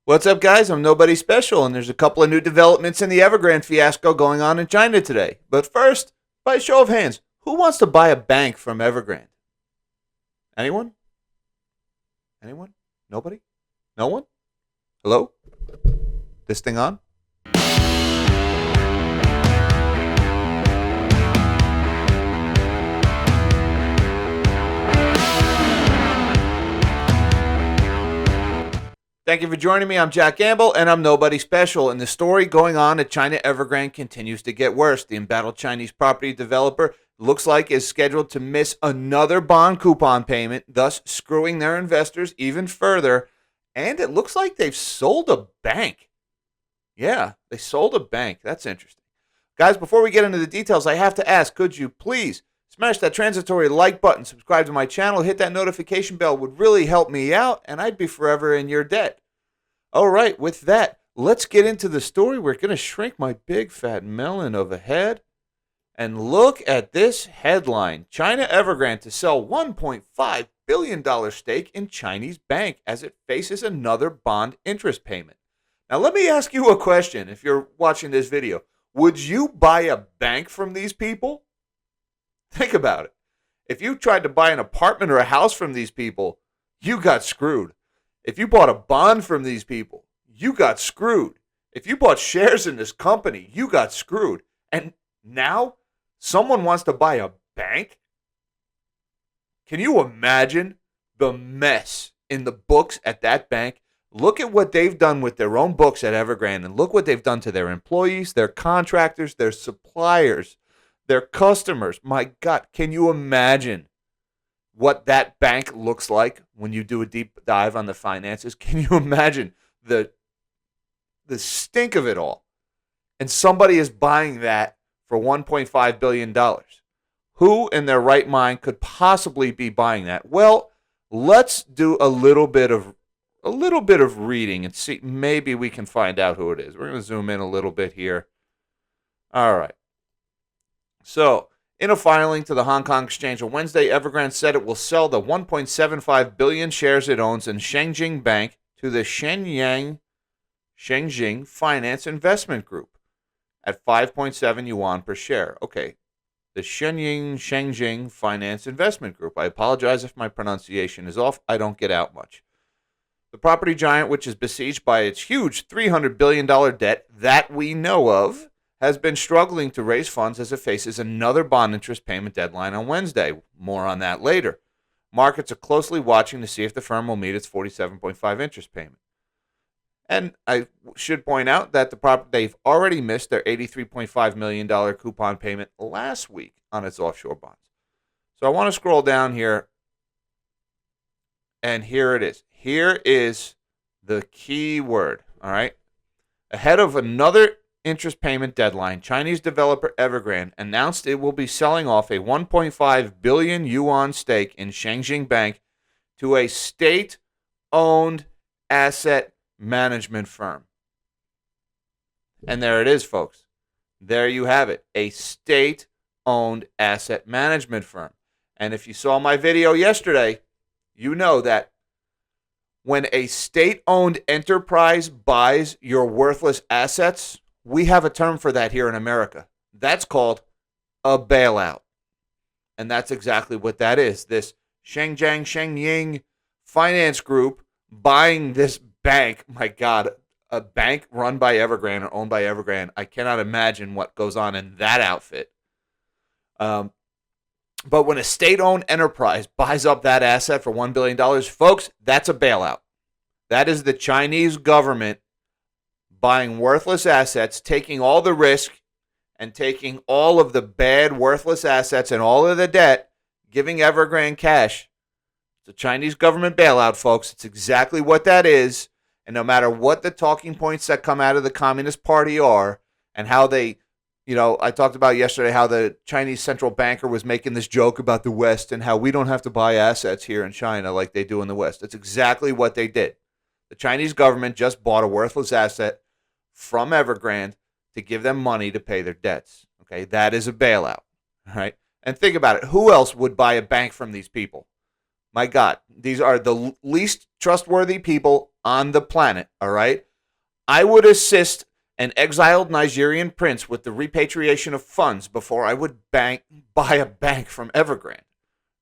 What's up, guys? I'm Nobody Special, and there's a couple of new developments in the Evergrande fiasco going on in China today. But first, by a show of hands, who wants to buy a bank from Evergrande? Anyone? Anyone? Nobody? No one? Hello? This thing on? Thank you for joining me. I'm Jack Gamble, and I'm Nobody Special. And the story going on at China Evergrande continues to get worse. The embattled Chinese property developer looks like is scheduled to miss another bond coupon payment, thus screwing their investors even further. And it looks like they've sold a bank. Yeah, they sold a bank. That's interesting. Guys, before we get into the details, I have to ask, could you please smash that transitory like button, subscribe to my channel, hit that notification bell, would really help me out, and I'd be forever in your debt. All right, with that, let's get into the story. We're going to shrink my big fat melon of a head. And look at this headline. China Evergrande to sell $1.5 billion stake in Chinese bank as it faces another bond interest payment. Now, let me ask you a question if you're watching this video. Would you buy a bank from these people? Think about it. If you tried to buy an apartment or a house from these people, you got screwed. If you bought a bond from these people, you got screwed. If you bought shares in this company, you got screwed. And now someone wants to buy a bank? Can you imagine the mess in the books at that bank? Look at what they've done with their own books at Evergrande, and look what they've done to their employees, their contractors, their suppliers, their customers. My God, can you imagine what that bank looks like when you do a deep dive on the finances? Can you imagine the stink of it all? And somebody is buying that for $1.5 billion. Who in their right mind could possibly be buying that? Well, let's do a little bit of reading and see. Maybe we can find out who it is. We're going to zoom in a little bit here. All right. So, in a filing to the Hong Kong Exchange on Wednesday, Evergrande said it will sell the 1.75 billion shares it owns in Shengjing Bank to the Shengjing Finance Investment Group at 5.7 yuan per share. Okay, the Shengjing Finance Investment Group. I apologize if my pronunciation is off. I don't get out much. The property giant, which is besieged by its huge $300 billion debt that we know of, has been struggling to raise funds as it faces another bond interest payment deadline on Wednesday. More on that later. Markets are closely watching to see if the firm will meet its 47.5 interest payment. And I should point out that they've already missed their $83.5 million coupon payment last week on its offshore bonds. So I want to scroll down here, and here it is. Here is the key word, all right? Ahead of another interest payment deadline, Chinese developer Evergrande announced it will be selling off a 1.5 billion yuan stake in Shengjing Bank to a state-owned asset management firm. And there it is, folks. There you have it, a state-owned asset management firm. And if you saw my video yesterday, you know that when a state-owned enterprise buys your worthless assets, we have a term for that here in America. That's called a bailout. And that's exactly what that is. This Shengjing Finance Group buying this bank. My God, a bank run by Evergrande or owned by Evergrande. I cannot imagine what goes on in that outfit. But when a state-owned enterprise buys up that asset for $1 billion, folks, that's a bailout. That is the Chinese government buying worthless assets, taking all the risk, and taking all of the bad, worthless assets and all of the debt, giving Evergrande cash. It's a Chinese government bailout, folks. It's exactly what that is. And no matter what the talking points that come out of the Communist Party are, and how they, I talked about yesterday how the Chinese central banker was making this joke about the West and how we don't have to buy assets here in China like they do in the West. That's exactly what they did. The Chinese government just bought a worthless asset from Evergrande to give them money to pay their debts. Okay, that is a bailout. All right, and think about it. Who else would buy a bank from these people? My God, these are the least trustworthy people on the planet, all right? I would assist an exiled Nigerian prince with the repatriation of funds before I would buy a bank from Evergrande,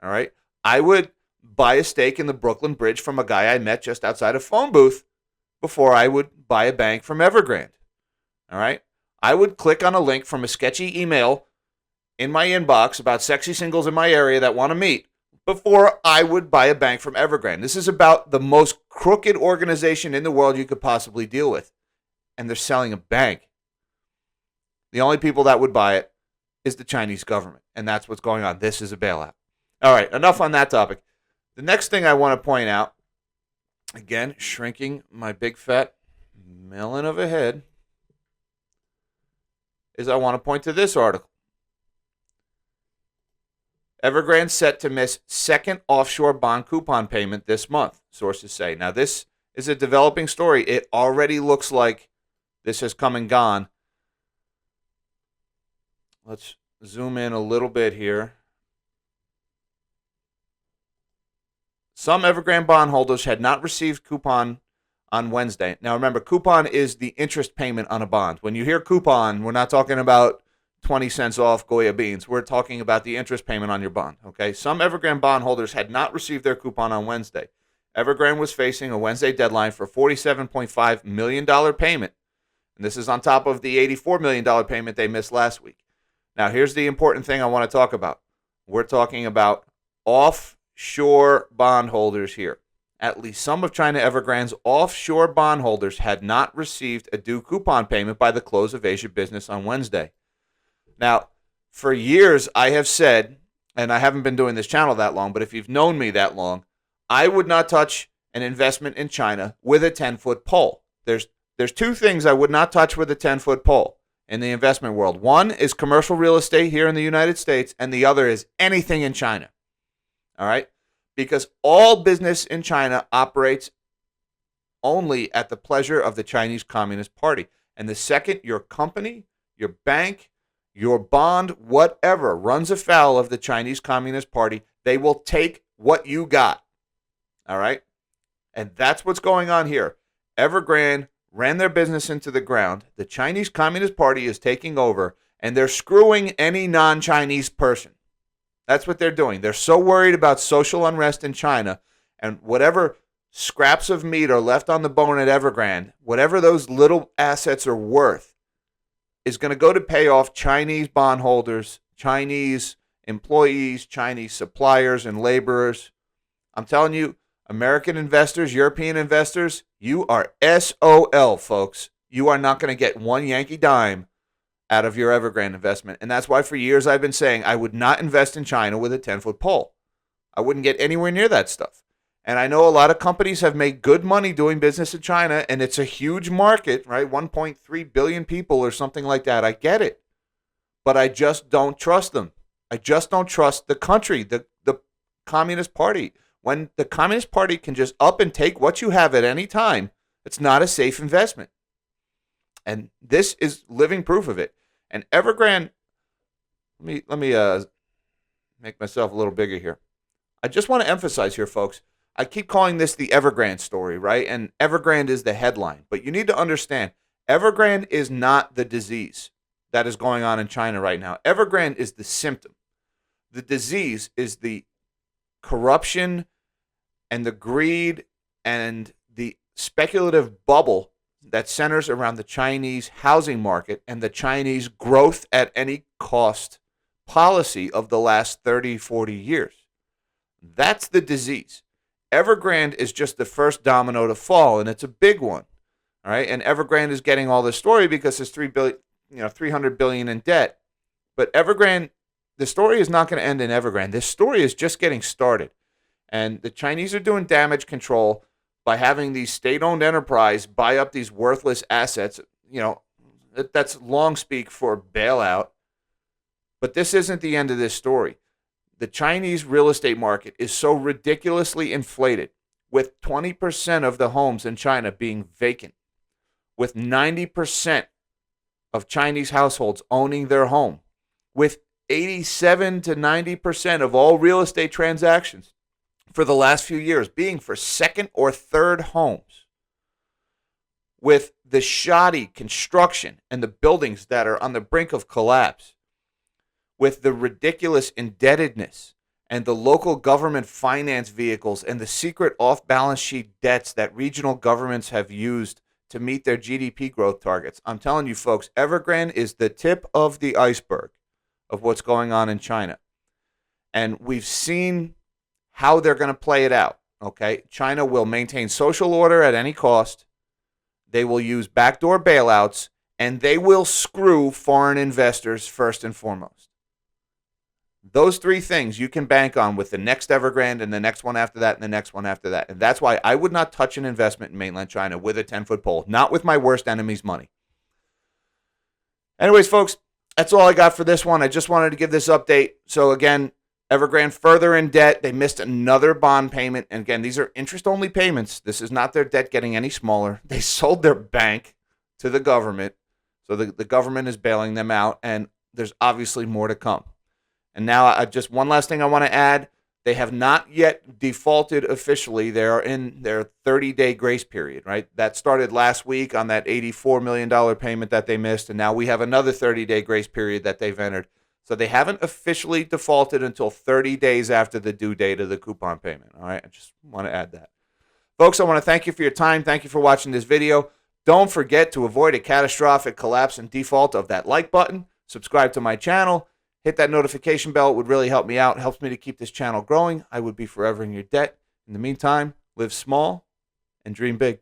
all right? I would buy a stake in the Brooklyn Bridge from a guy I met just outside a phone booth before I would buy a bank from Evergrande, all right? I would click on a link from a sketchy email in my inbox about sexy singles in my area that want to meet before I would buy a bank from Evergrande. This is about the most crooked organization in the world you could possibly deal with. And they're selling a bank. The only people that would buy it is the Chinese government. And that's what's going on. This is a bailout. All right, enough on that topic. The next thing I want to point out, again, shrinking my big fat melon of a head, is I want to point to this article. Evergrande set to miss second offshore bond coupon payment this month, sources say. Now, this is a developing story. It already looks like this has come and gone. Let's zoom in a little bit here. Some Evergrande bondholders had not received coupon on Wednesday. Now, remember, coupon is the interest payment on a bond. When you hear coupon, we're not talking about 20 cents off Goya beans. We're talking about the interest payment on your bond, okay? Some Evergrande bondholders had not received their coupon on Wednesday. Evergrande was facing a Wednesday deadline for $47.5 million payment, and this is on top of the $84 million payment they missed last week. Now, here's the important thing I want to talk about. We're talking about offshore bondholders here. At least some of China Evergrande's offshore bondholders had not received a due coupon payment by the close of Asia business on Wednesday. Now, for years, I have said, and I haven't been doing this channel that long, but if you've known me that long, I would not touch an investment in China with a 10-foot pole. There's two things I would not touch with a 10-foot pole in the investment world. One is commercial real estate here in the United States, and the other is anything in China. All right? Because all business in China operates only at the pleasure of the Chinese Communist Party. And the second your company, your bank, your bond, whatever, runs afoul of the Chinese Communist Party, they will take what you got. All right? And that's what's going on here. Evergrande ran their business into the ground. The Chinese Communist Party is taking over, and they're screwing any non-Chinese person. That's what they're doing. They're so worried about social unrest in China, and whatever scraps of meat are left on the bone at Evergrande, whatever those little assets are worth, is going to go to pay off Chinese bondholders, Chinese employees, Chinese suppliers and laborers. I'm telling you, American investors, European investors, you are SOL, folks. You are not going to get one Yankee dime out of your Evergrande investment. And that's why for years I've been saying I would not invest in China with a 10-foot pole. I wouldn't get anywhere near that stuff. And I know a lot of companies have made good money doing business in China, and it's a huge market, right? 1.3 billion people or something like that. I get it. But I just don't trust them. I just don't trust the country, the Communist Party. When the Communist Party can just up and take what you have at any time, it's not a safe investment. And this is living proof of it. And Evergrande, let me make myself a little bigger here. I just want to emphasize here, folks, I keep calling this the Evergrande story, right? And Evergrande is the headline. But you need to understand, Evergrande is not the disease that is going on in China right now. Evergrande is the symptom. The disease is the corruption and the greed and the speculative bubble that centers around the Chinese housing market and the Chinese growth at any cost policy of the last 30, 40 years. That's the disease. Evergrande is just the first domino to fall, and it's a big one. All right, and Evergrande is getting all this story because there's $300 billion in debt. But Evergrande, the story is not going to end in Evergrande. This story is just getting started, and the Chinese are doing damage control by having these state-owned enterprise buy up these worthless assets. That's long speak for bailout. But this isn't the end of this story. The Chinese real estate market is so ridiculously inflated, with 20% of the homes in China being vacant, with 90% of Chinese households owning their home, with 87 to 90% of all real estate transactions for the last few years being for second or third homes. with the shoddy construction and the buildings that are on the brink of collapse, with the ridiculous indebtedness and the local government finance vehicles and the secret off-balance sheet debts that regional governments have used to meet their GDP growth targets. I'm telling you, folks, Evergrande is the tip of the iceberg of what's going on in China. And we've seen how they're going to play it out, okay? China will maintain social order at any cost. They will use backdoor bailouts, and they will screw foreign investors first and foremost. Those three things you can bank on with the next Evergrande and the next one after that and the next one after that. And that's why I would not touch an investment in mainland China with a 10-foot pole, not with my worst enemy's money. Anyways, folks, that's all I got for this one. I just wanted to give this update. So again, Evergrande further in debt. They missed another bond payment. And again, these are interest-only payments. This is not their debt getting any smaller. They sold their bank to the government. So the government is bailing them out. And there's obviously more to come. And now, just one last thing I want to add. They have not yet defaulted officially. They are in their 30-day grace period, right? That started last week on that $84 million payment that they missed. And now we have another 30-day grace period that they've entered. So they haven't officially defaulted until 30 days after the due date of the coupon payment. All right, I just want to add that. Folks, I want to thank you for your time. Thank you for watching this video. Don't forget to avoid a catastrophic collapse and default of that like button. Subscribe to my channel. Hit that notification bell. It would really help me out. It helps me to keep this channel growing. I would be forever in your debt. In the meantime, live small and dream big.